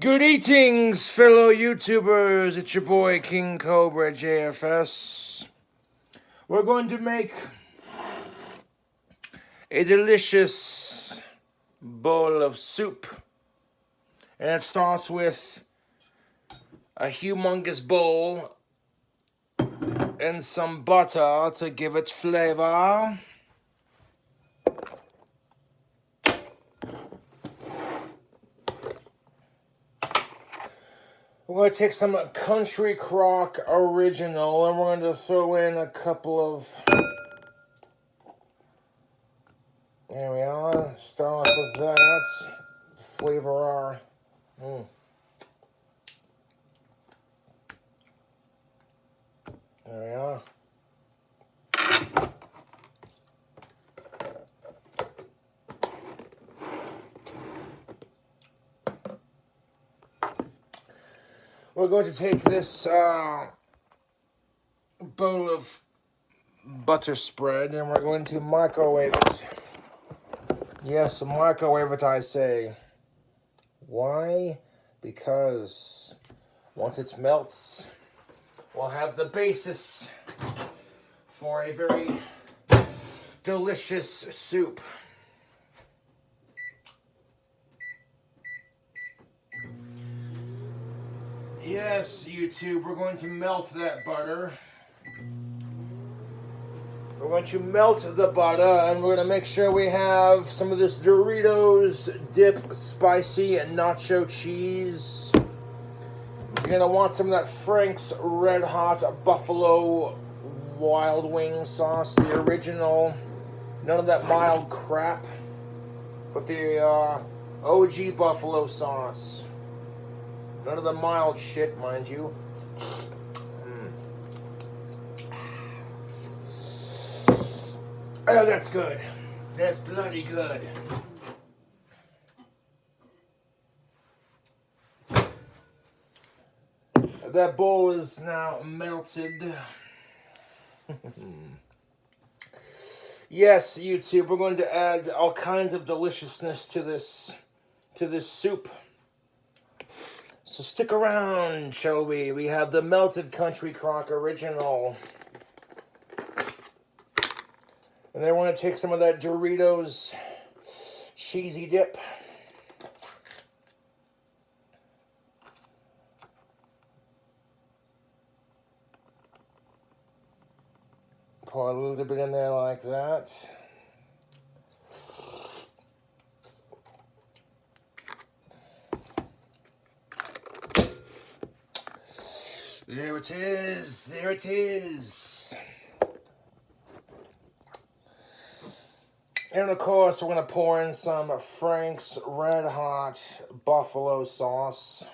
Good eatings, fellow YouTubers. It's your boy King Cobra JFS. We're going to make a delicious bowl of soup. And it starts with a humongous bowl and some butter to give it flavor. We're going to take some Country Crock Original and we're going to throw in a couple of... There we are. Start off with that. Flavor our... There we are. We're going to take this bowl of butter spread and we're going to microwave it. Yes, microwave it, I say. Why? Because once it melts, we'll have the basis for a very delicious soup. Yes, YouTube, we're going to melt that butter. We're going to melt the butter and we're going to make sure we have some of this Doritos dip spicy nacho cheese. You're going to want some of that Frank's Red Hot Buffalo Wild Wing sauce, the original. None of that mild crap, but the OG buffalo sauce. None of the mild shit, mind you. Oh, that's good. That's bloody good. That bowl is now melted. Yes, YouTube, we're going to add all kinds of deliciousness to this soup. So stick around, shall we? We have the melted Country Crock Original. And then we're going to take some of that Doritos cheesy dip. Pour a little bit in there like that. There it is. There it is. And of course, we're going to pour in some Frank's Red Hot Buffalo sauce.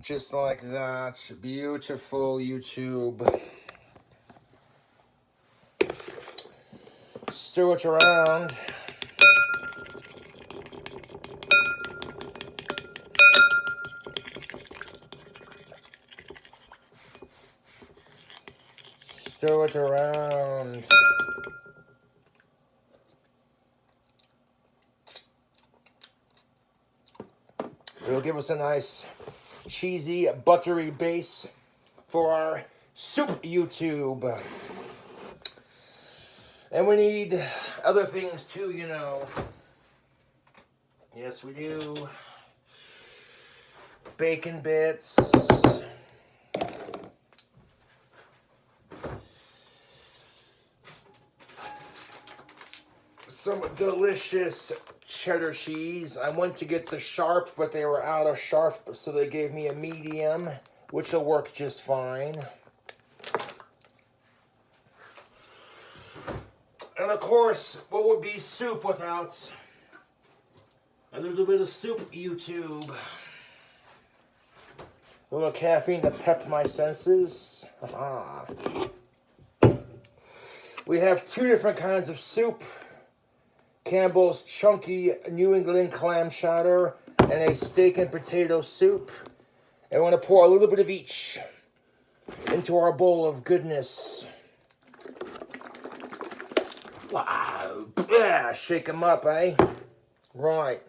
Just like that. Beautiful, YouTube. Stir it around. Stir it around. It'll give us a nice cheesy, buttery base for our soup, YouTube. And we need other things too, you know. Yes, we do. Bacon bits. Some delicious cheddar cheese. I went to get the sharp, but they were out of sharp, so they gave me a medium, which will work just fine. And of course, what would be soup without a little bit of soup, YouTube? A little caffeine to pep my senses. We have two different kinds of soup. Campbell's Chunky New England Clam Chowder and a steak and potato soup. And we're going to pour a little bit of each into our bowl of goodness. Wow. Yeah, shake them up, eh? Right.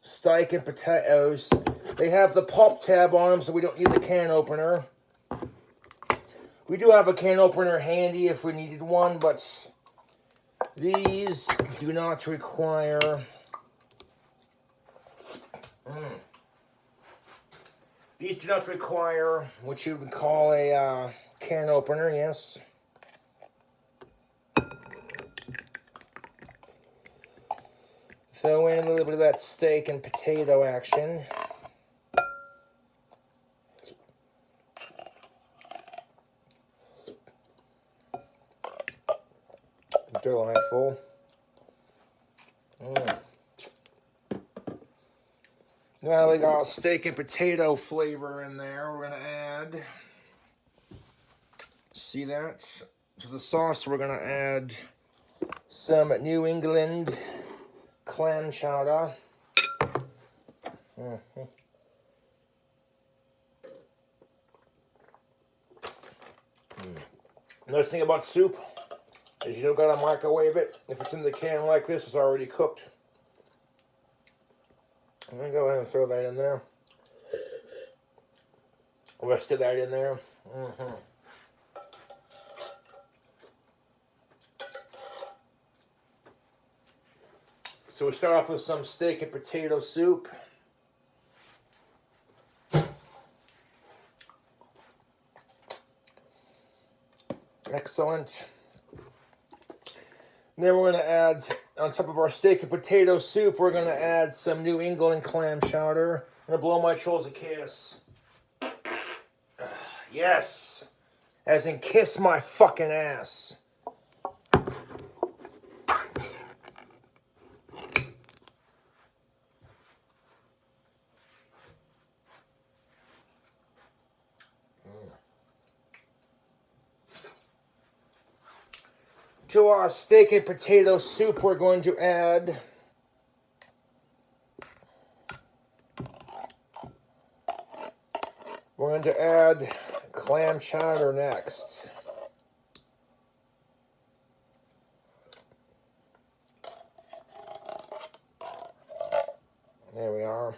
Steak and potatoes. They have the pop tab on them, so we don't need the can opener. We do have a can opener handy if we needed one, but these do not require... These do not require what you would call a can opener, yes. Throw in a little bit of that steak and potato action. Delightful. Now we got steak and potato flavor in there. We're going to add, see that? To the sauce, we're going to add some New England clam chowder. Nice thing about soup is you don't gotta microwave it. If it's in the can like this, it's already cooked. I'm gonna go ahead and throw that in there. Rest of that in there. So we start off with some steak and potato soup. Excellent. And then we're going to add, on top of our steak and potato soup, we're going to add some New England clam chowder. I'm going to blow my trolls a kiss. Yes. As in kiss my fucking ass. To our steak and potato soup, we're going to add clam chowder next. There we are.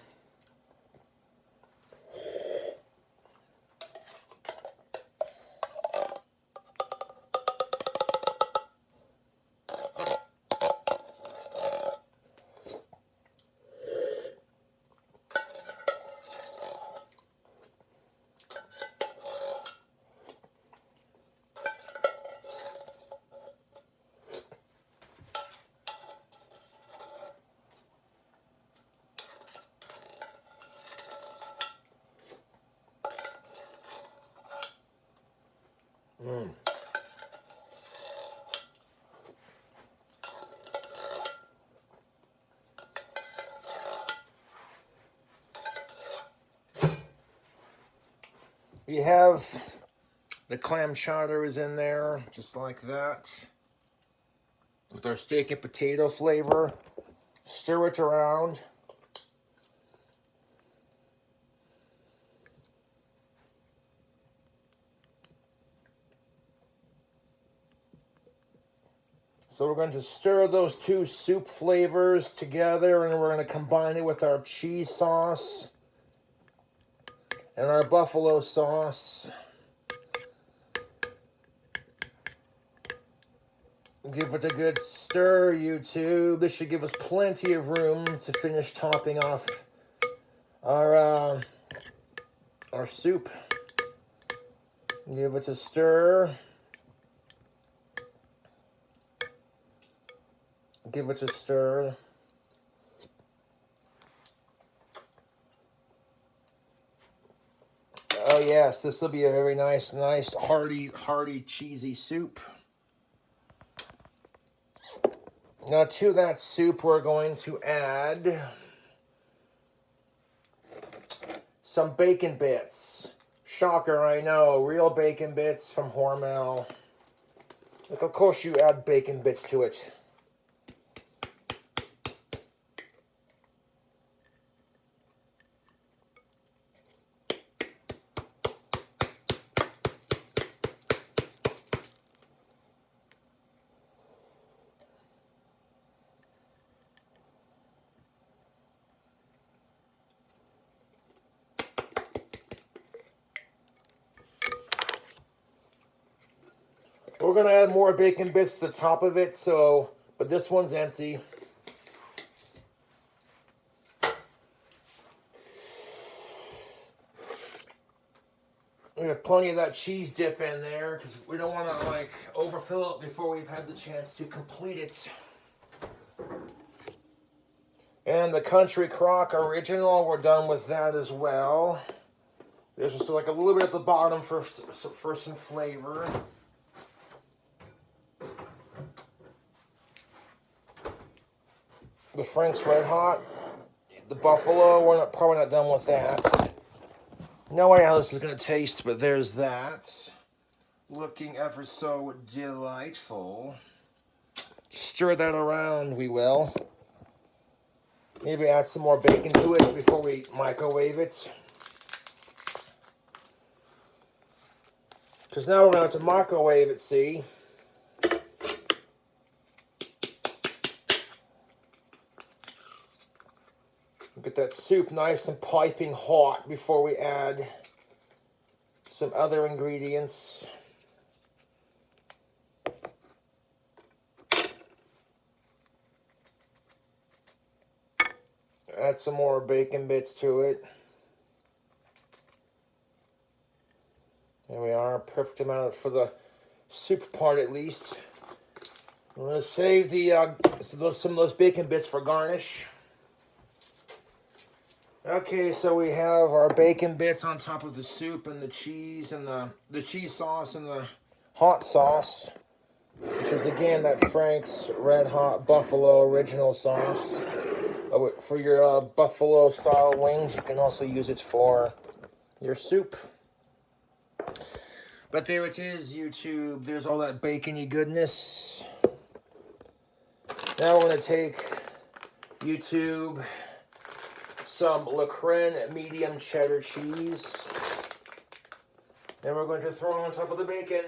You have the clam chowder is in there, just like that, with our steak and potato flavor. Stir it around. So we're going to stir those two soup flavors together, and we're going to combine it with our cheese sauce and our buffalo sauce. Give it a good stir, YouTube. This should give us plenty of room to finish topping off our soup. Give it a stir. Give it a stir. Oh yes, this will be a very nice, hearty, cheesy soup. Now to that soup, we're going to add some bacon bits. Shocker, I know, real bacon bits from Hormel. Like, of course you add bacon bits to it. We're going to add more bacon bits to the top of it, so, but this one's empty. We have plenty of that cheese dip in there because we don't want to like overfill it before we've had the chance to complete it. And the Country Crock Original, we're done with that as well. There's just like a little bit at the bottom for some flavor. The Frank's Red Hot, the Buffalo, we're probably not done with that. No idea how this is going to taste, but there's that. Looking ever so delightful. Stir that around, we will. Maybe add some more bacon to it before we microwave it. Because now we're going to have to microwave it, see? Get that soup nice and piping hot before we add some other ingredients. Add some more bacon bits to it. There we are, perfect amount for the soup part at least. I'm going to save the some of those bacon bits for garnish. Okay, so we have our bacon bits on top of the soup and the cheese and the cheese sauce and the hot sauce, which is again that Frank's Red Hot Buffalo Original sauce. For your buffalo style wings, you can also use it for your soup. But there it is, YouTube. There's all that bacony goodness. Now we're going to take, YouTube, some LaCrène medium cheddar cheese. And we're going to throw it on top of the bacon.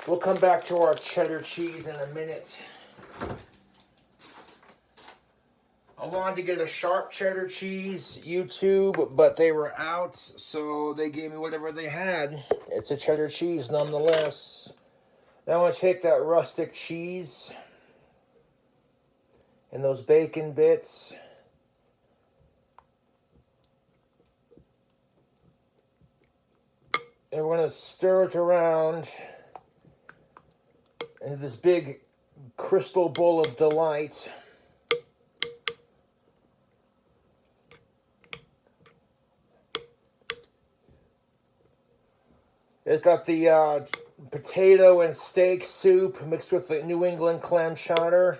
We'll come back to our cheddar cheese in a minute. I wanted to get a sharp cheddar cheese, YouTube, but they were out, so they gave me whatever they had. It's a cheddar cheese nonetheless. Now I'm going to take that rustic cheese and those bacon bits. And we're going to stir it around into this big crystal bowl of delight. It's got the potato and steak soup mixed with the New England clam chowder.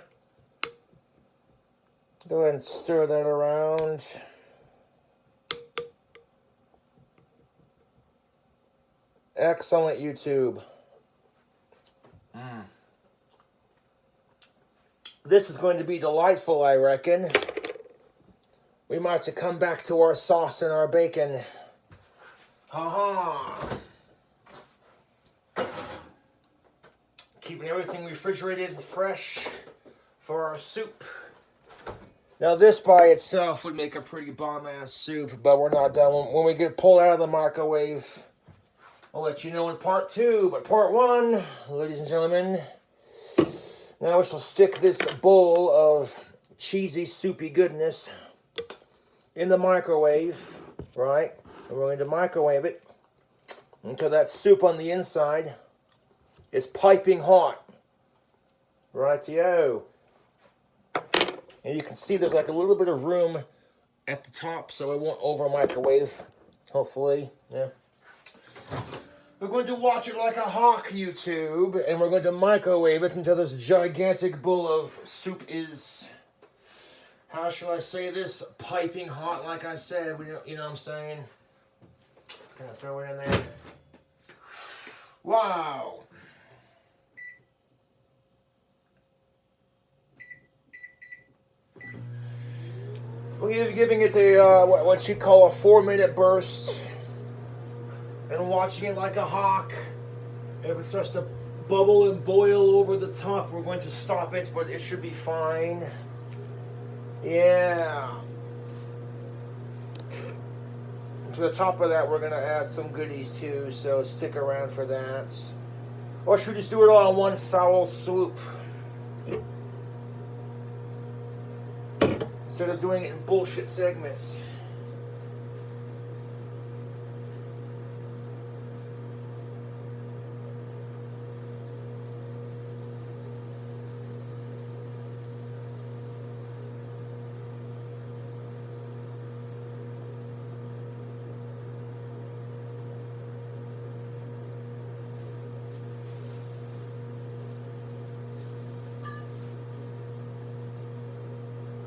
Go ahead and stir that around. Excellent, YouTube. This is going to be delightful, I reckon. We might have to come back to our sauce and our bacon. Ha-ha. Keeping everything refrigerated and fresh for our soup. Now this by itself would make a pretty bomb-ass soup, but we're not done. When we get pulled out of the microwave, I'll let you know in part 2. But part 1, ladies and gentlemen, now we shall stick this bowl of cheesy, soupy goodness in the microwave, right? And we're going to microwave it until that soup on the inside is piping hot. Rightio. And you can see there's like a little bit of room at the top, so it won't over microwave, hopefully. Yeah. We're going to watch it like a hawk, YouTube, and we're going to microwave it until this gigantic bowl of soup is, how shall I say this, piping hot, like I said. You know what I'm saying? Gonna throw it in there. Wow. We're giving it a what you call a 4-minute burst, and watching it like a hawk. If it starts to bubble and boil over the top, we're going to stop it, but it should be fine. Yeah. To the top of that, we're going to add some goodies too, so stick around for that. Or should we just do it all in one foul swoop? Instead of doing it in bullshit segments.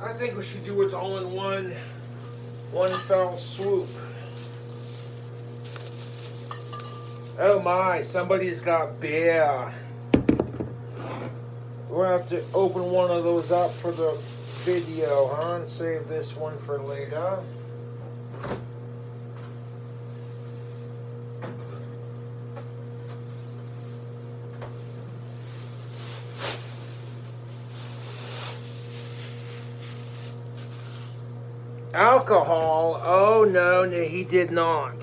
I think we should do it all in one foul swoop. Oh my, somebody's got beer. We're gonna have to open one of those up for the video, huh? And save this one for later. Alcohol? Oh no, he did not.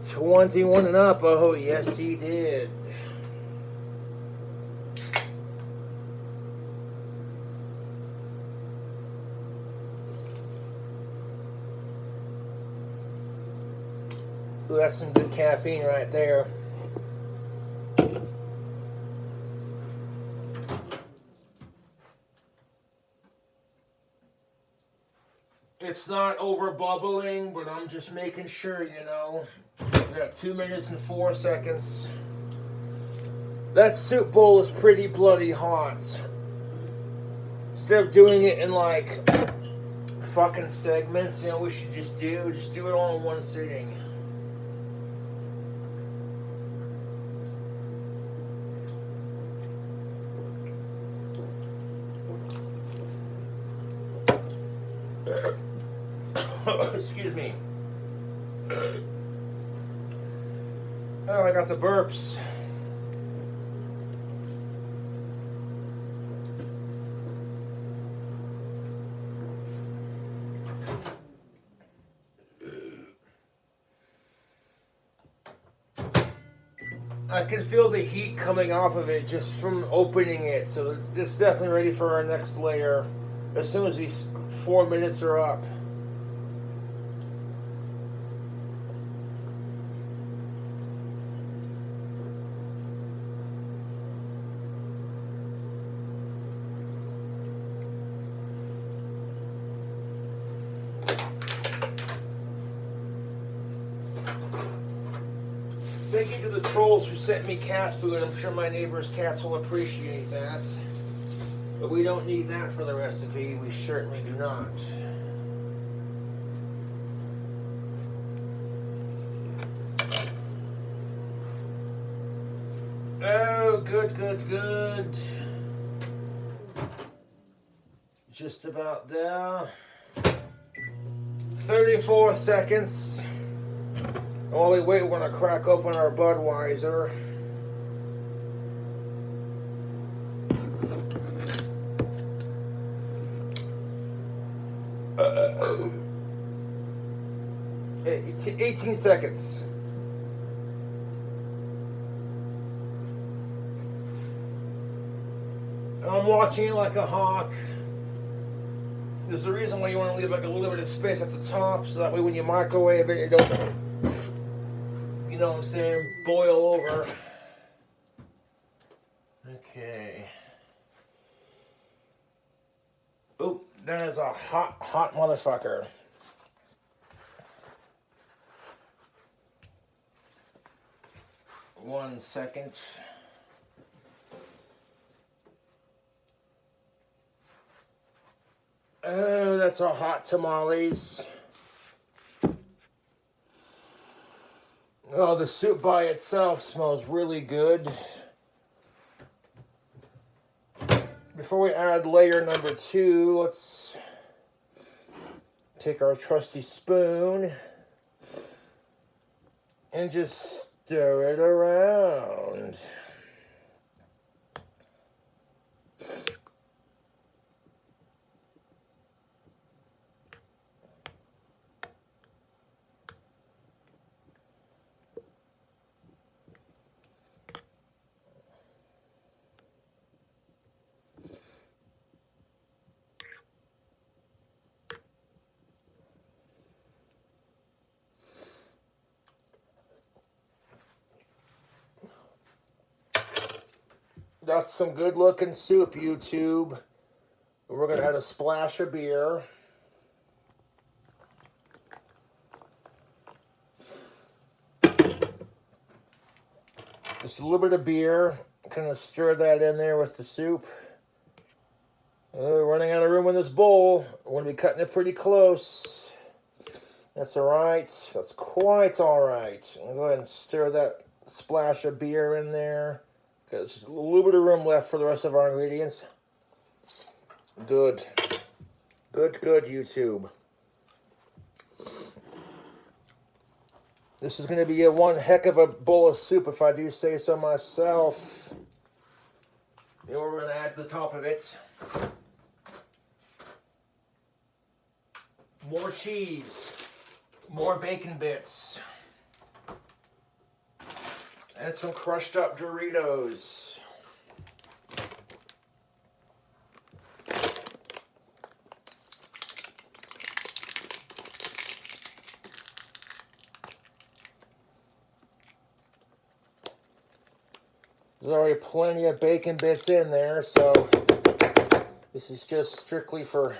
21 and up, oh yes he did. Ooh, that's some good caffeine right there. It's not over bubbling, but I'm just making sure, you know. We got 2 minutes and 4 seconds. That soup bowl is pretty bloody hot. Instead of doing it in like fucking segments, you know, we should just do it all in one sitting. Excuse me. Oh, I got the burps. I can feel the heat coming off of it just from opening it, so it's definitely ready for our next layer as soon as these 4 minutes are up. Thank you to the trolls who sent me cat food. I'm sure my neighbor's cats will appreciate that. But we don't need that for the recipe. We certainly do not. Oh, good, good, good. Just about there. 34 seconds. While we wait, we're going to crack open our Budweiser. Uh, 18 seconds. I'm watching it like a hawk. There's a reason why you want to leave like a little bit of space at the top, so that way when you microwave it, it don't, you know what I'm saying, boil over. Okay. Oh, that is a hot, hot motherfucker. One second. Oh, that's a hot tamales. Oh, the soup by itself smells really good. Before we add layer number 2, let's Take our trusty spoon and just stir it around. That's some good looking soup, YouTube. We're going to add a splash of beer. Just a little bit of beer. Kind of stir that in there with the soup. Running out of room in this bowl. We're going to be cutting it pretty close. That's all right. That's quite all right. I'm going to go ahead and stir that splash of beer in there. There's just a little bit of room left for the rest of our ingredients. Good. Good, good, YouTube. This is going to be one heck of a bowl of soup, if I do say so myself. You know what we're going to add to the top of it? More cheese. More bacon bits. And some crushed up Doritos. There's already plenty of bacon bits in there, so this is just strictly for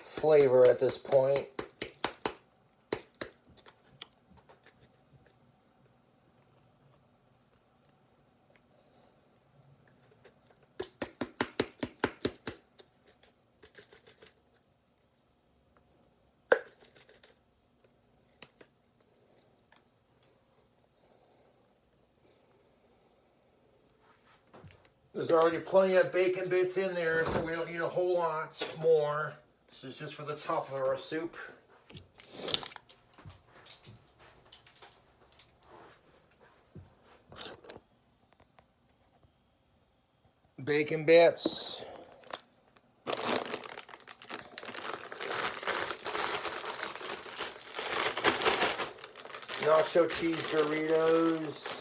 flavor at this point. There's already plenty of bacon bits in there, so we don't need a whole lot more. This is just for the top of our soup. Bacon bits. Nacho cheese Doritos.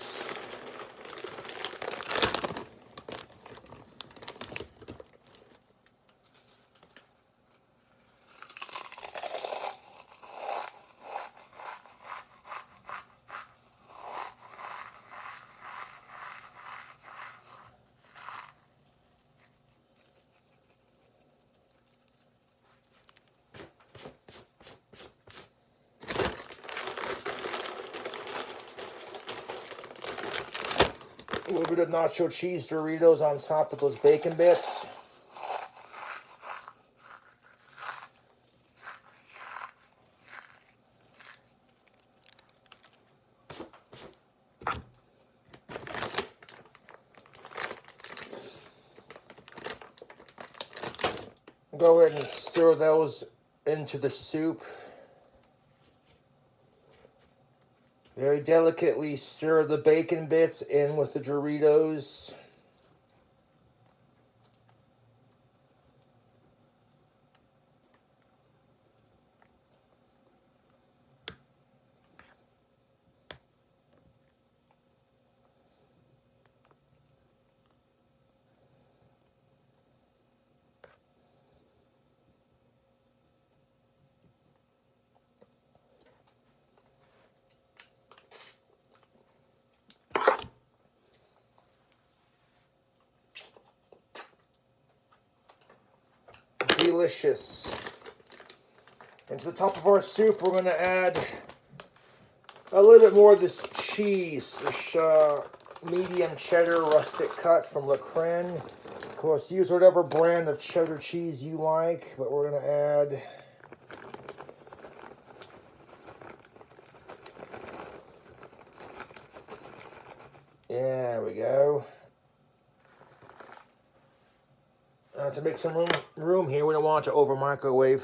A little bit of nacho cheese Doritos on top of those bacon bits. Go ahead and stir those into the soup. Very delicately stir the bacon bits in with the Doritos. Delicious. And to the top of our soup, we're going to add a little bit more of this cheese, this medium cheddar rustic cut from Le Crenne. Of course, use whatever brand of cheddar cheese you like, but we're going to add there we go. To make some room here, we don't want it to over microwave.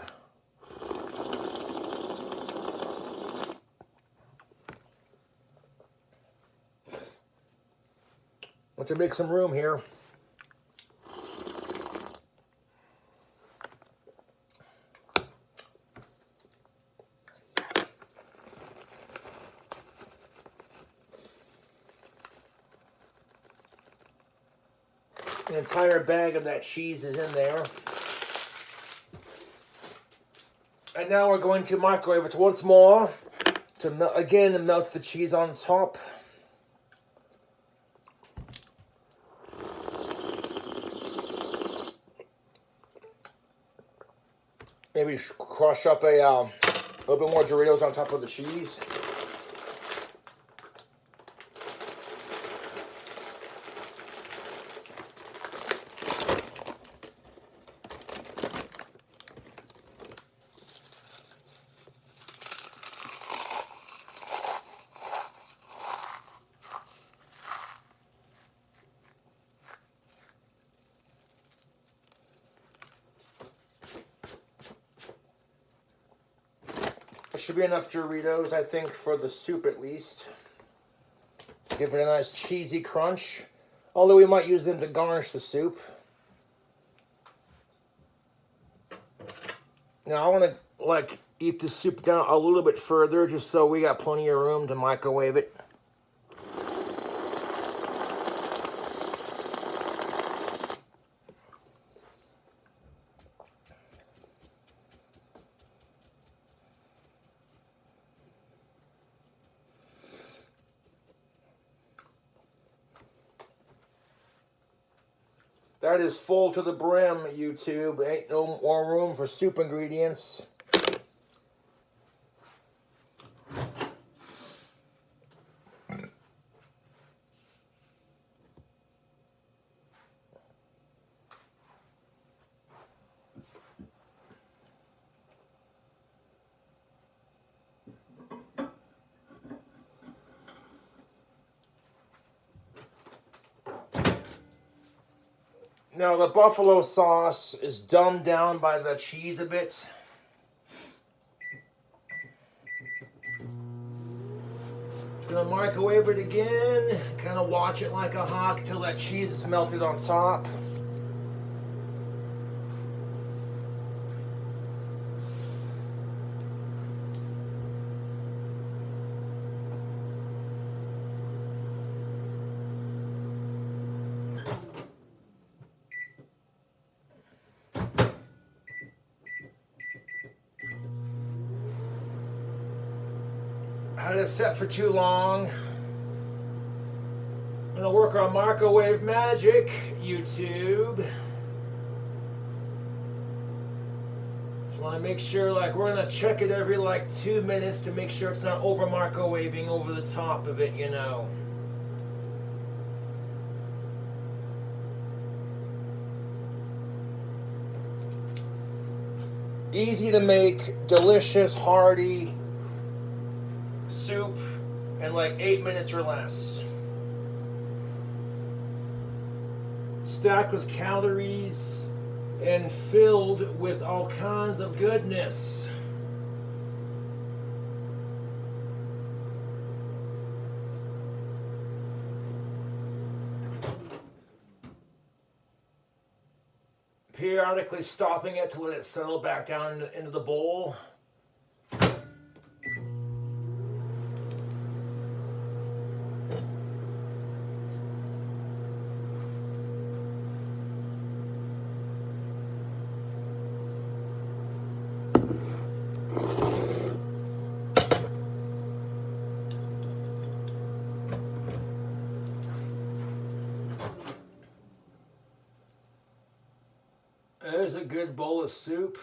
to make some room here. An entire bag of that cheese is in there. And now we're going to microwave it once more to melt the cheese on top. Maybe crush up a little bit more Doritos on top of the cheese. Should be enough Doritos, I think, for the soup at least. Give it a nice cheesy crunch. Although we might use them to garnish the soup. Now I want to eat the soup down a little bit further just so we got plenty of room to microwave it. That is full to the brim, YouTube. Ain't no more room for soup ingredients. Now the buffalo sauce is dumbed down by the cheese a bit. Gonna microwave it again. Kind of watch it like a hawk till that cheese is melted on top. Had it set for too long. I'm gonna work our microwave magic, YouTube. Just wanna make sure, we're gonna check it every 2 minutes to make sure it's not over microwaving over the top of it, you know. Easy to make, delicious, hearty soup in 8 minutes or less. Stacked with calories and filled with all kinds of goodness. Periodically stopping it to let it settle back down into the bowl. There's a good bowl of soup.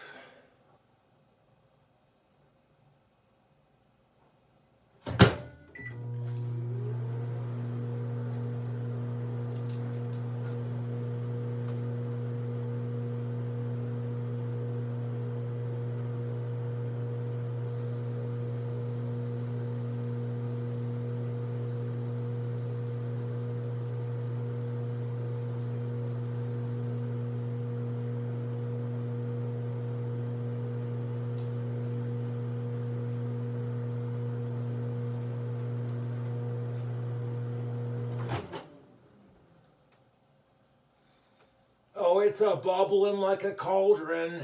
It's bubbling like a cauldron.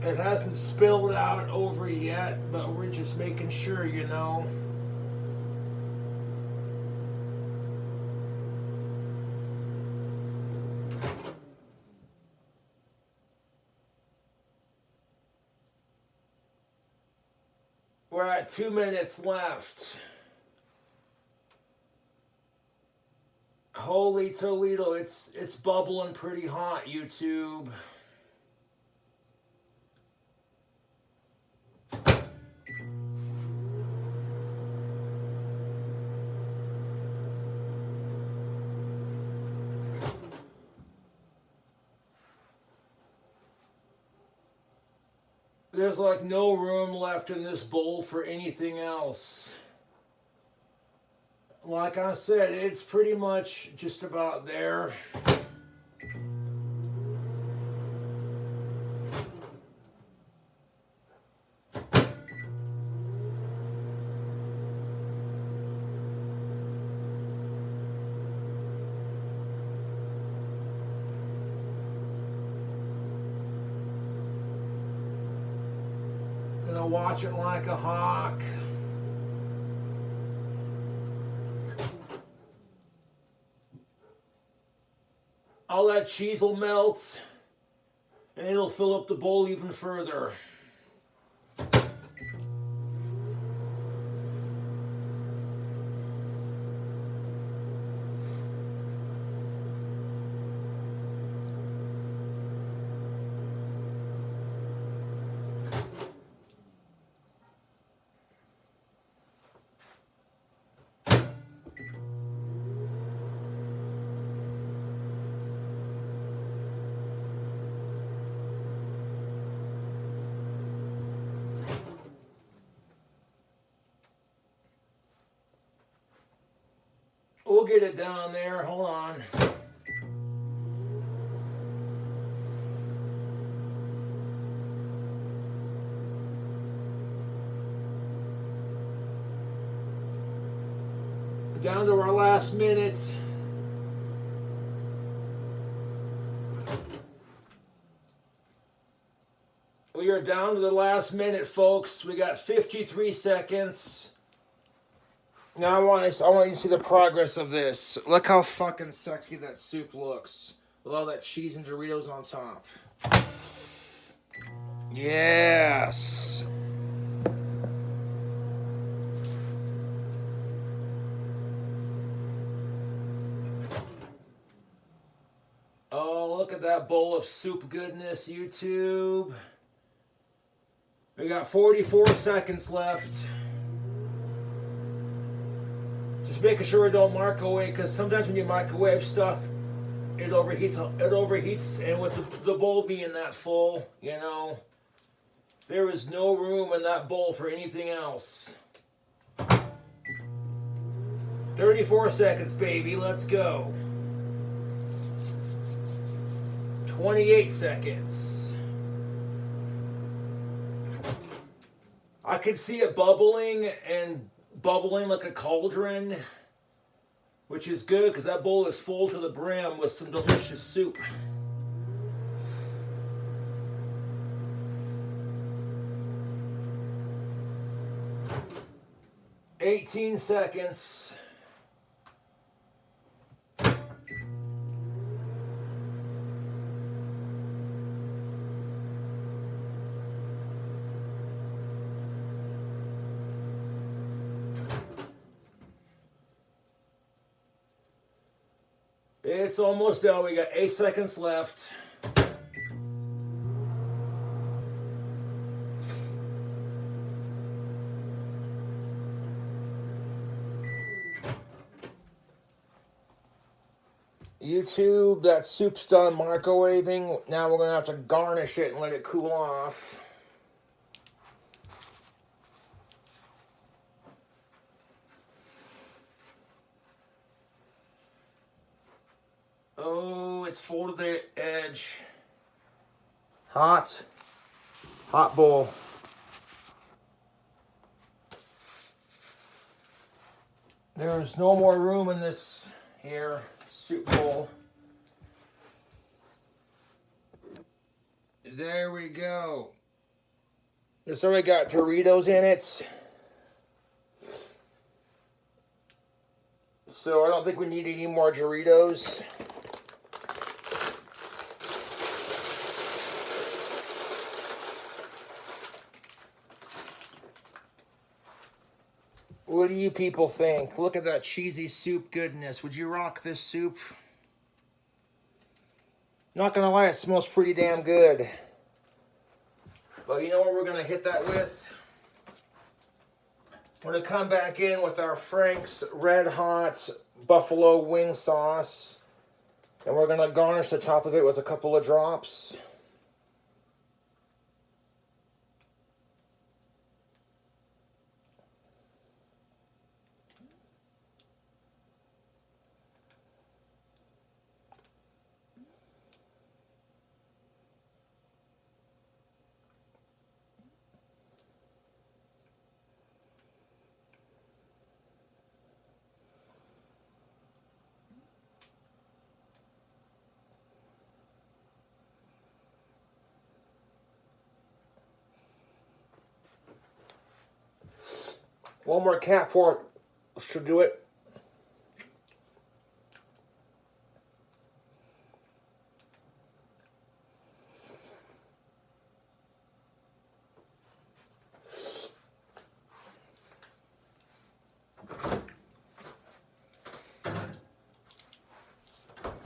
It hasn't spilled out over yet, but we're just making sure, you know. We're at 2 minutes left. Holy Toledo, it's bubbling pretty hot, YouTube. There's like no room left in this bowl for anything else. Like I said, it's pretty much just about there. Gonna watch it like a hawk. All that cheese will melt and it'll fill up the bowl even further. We'll get it down there. Hold on. Down to our last minute. We are down to the last minute, folks. We got 53 seconds. Now I want you to see the progress of this. Look how fucking sexy that soup looks. With all that cheese and Doritos on top. Yes. Oh, look at that bowl of soup goodness, YouTube. We got 44 seconds left. Just making sure it don't microwave, because sometimes when you microwave stuff, it overheats, and with the bowl being that full, you know, there is no room in that bowl for anything else. 34 seconds, baby, let's go. 28 seconds. I can see it bubbling like a cauldron, which is good because that bowl is full to the brim with some delicious soup. $18 seconds. It's almost done. We got 8 seconds left. YouTube, that soup's done microwaving. Now we're going to have to garnish it and let it cool off. Oh, it's full to the edge. Hot bowl. There's no more room in this here soup bowl. There we go. This already got Doritos in it. So I don't think we need any more Doritos. What do you people think? Look at that cheesy soup goodness. Would you rock this soup? Not gonna lie, it smells pretty damn good. But you know what we're gonna hit that with? We're gonna come back in with our Frank's Red Hot Buffalo Wing Sauce. And we're gonna garnish the top of it with a couple of drops. One more cat fork should do it.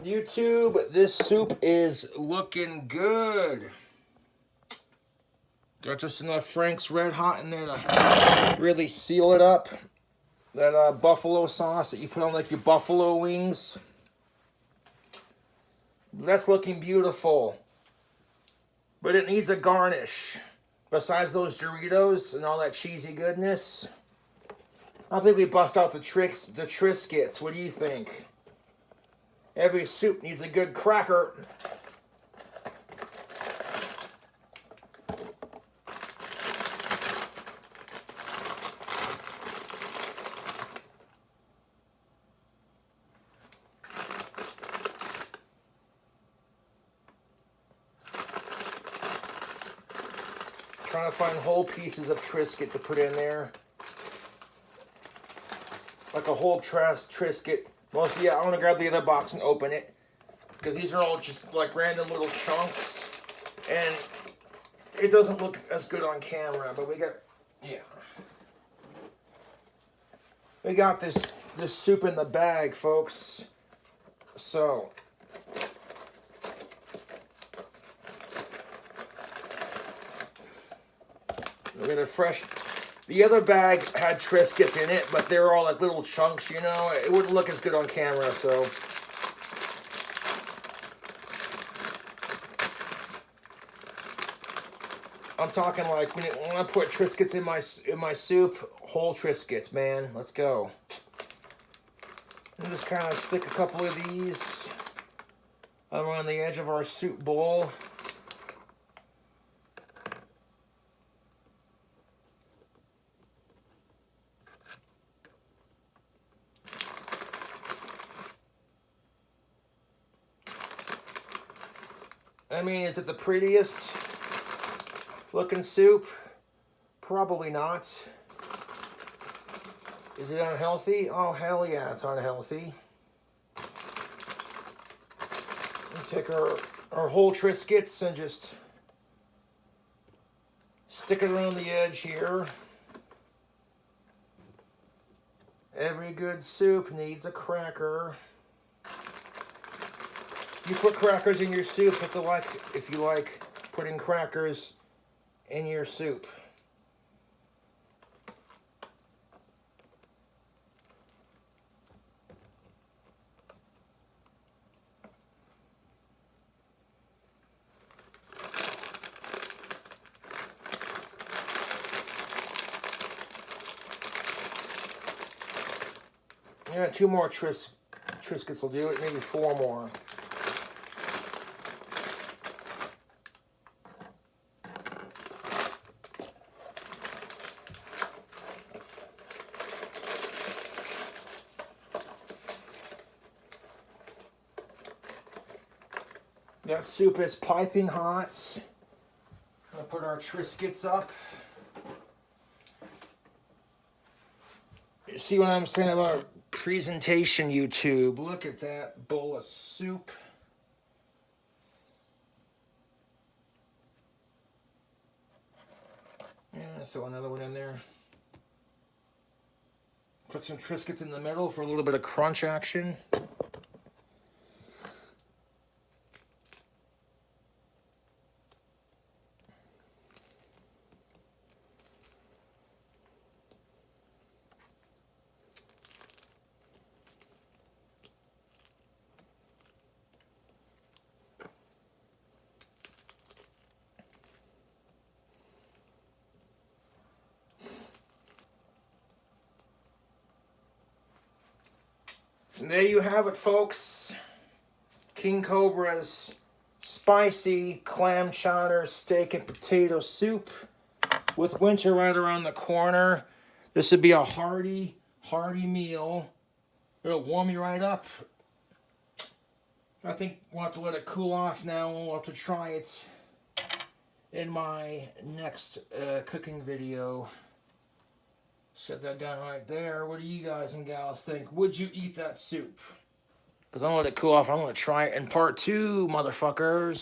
YouTube, this soup is looking good. Got just enough Frank's Red Hot in there to really seal it up. That buffalo sauce that you put on like your buffalo wings. That's looking beautiful. But it needs a garnish. Besides those Doritos and all that cheesy goodness, I think we bust out the Triscuits. What do you think? Every soup needs a good cracker. Trying to find whole pieces of Triscuit to put in there. Like a whole Triscuit. Mostly, yeah, I want to grab the other box and open it. Because these are all just like random little chunks. And it doesn't look as good on camera. But we got, yeah. We got this soup in the bag, folks. So. We got a fresh. The other bag had Triscuits in it, but they're all like little chunks, you know. It wouldn't look as good on camera, so. I'm talking like when I put Triscuits in my soup, whole Triscuits, man. Let's go. And just kind of stick a couple of these around the edge of our soup bowl. I mean, is it the prettiest looking soup? Probably not. Is it unhealthy? Oh, hell yeah, it's unhealthy. We take our whole Triscuits and just stick it around the edge here. Every good soup needs a cracker. You put crackers in your soup if you like putting crackers in your soup. Yeah, 2 more Triscuits will do it, maybe 4 more. That soup is piping hot. I'm gonna put our Triscuits up. You see what I'm saying about presentation, YouTube? Look at that bowl of soup. Yeah, throw another one in there. Put some Triscuits in the middle for a little bit of crunch action. And there you have it, folks. King Cobra's spicy clam chowder, steak, and potato soup. With winter right around the corner, this would be a hearty, hearty meal. It'll warm you right up. I think we'll have to let it cool off now, and we'll have to try it in my next cooking video. Set that down right there. What do you guys and gals think? Would you eat that soup? Because I'm going to let it cool off. I'm going to try it in part 2, motherfuckers.